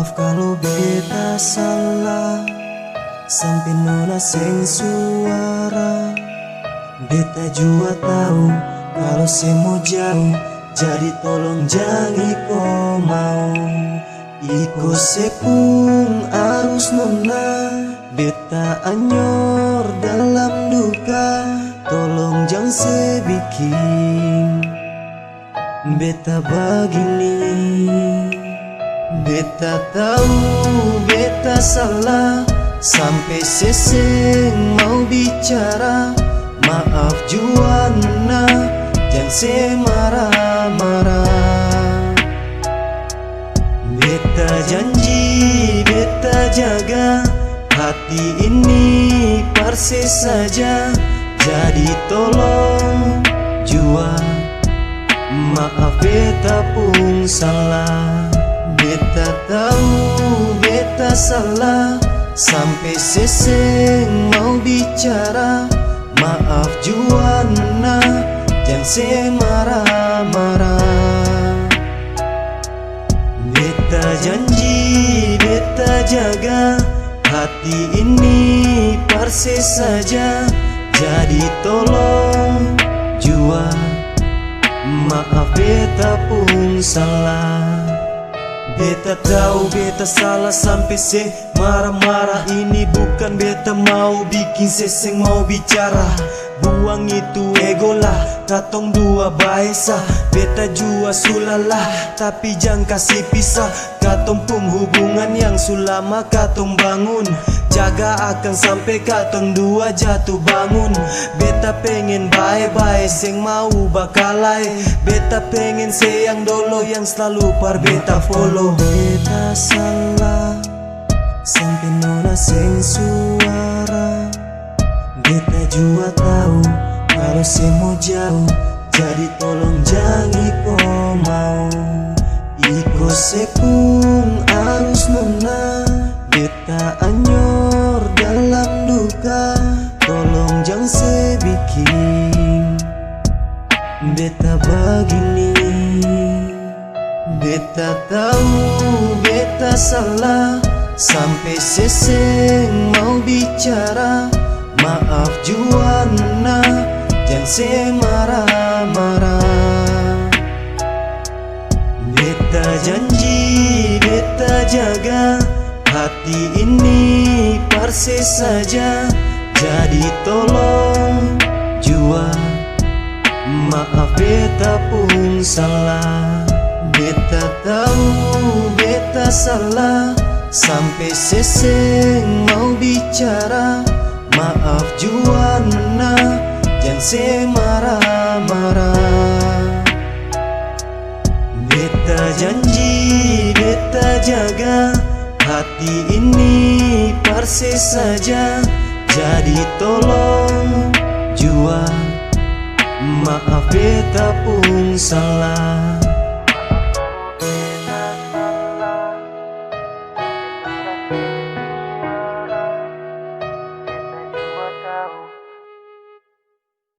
Maaf kalau beta salah, sampai nona seng suara. Beta jua tahu kalau se mau jauh, jadi tolong jangan iko mau. Iko sepung arus nona, beta anyor dalam duka. Tolong jangan sebikin beta begini. Beta tahu beta salah, sampai seseng mau bicara. Maaf jua nona, jangan se marah-marah. Beta janji beta jaga hati ini persis saja. Jadi tolong jua maaf beta pun salah. Beta tahu beta salah, sampai seseng mau bicara. Maaf jua nona, jangan se marah-marah. Beta janji beta jaga hati ini persis saja. Jadi tolong jua maaf beta pun salah. Beta tahu beta salah sampai se marah-marah. Ini bukan beta mau bikin seseng mau bicara. Buang itu ego lah, katong dua baesa. Beta jua sulalah, tapi jangan kasih pisah. Katong pun hubungan yang sulama katong bangun. Jaga akan sampai katong dua jatuh bangun. Beta pengen bae-bae, seng mau bakalai. Beta pengen se yang dolo yang selalu par beta follow. Beta salah, sampai nona seng suara. Beta jua tahu kalau se mau jauh, jadi tolong jangan iko mau. Iko sepung arus nona, beta anyor dalam duka. Tolong jangan sebikin beta begini. Beta tahu beta salah, sampai seseng mau bicara. Maaf jua nona, jangan se marah-marah. Beta janji beta jaga hati ini persis saja. Jadi tolong jua maaf beta pun salah. Beta tahu beta salah, sampai seseng mau bicara. Maaf jua nona, jangan se marah-marah. Beta janji beta jaga hati ini persis saja. Jadi tolong jua maaf beta pun salah.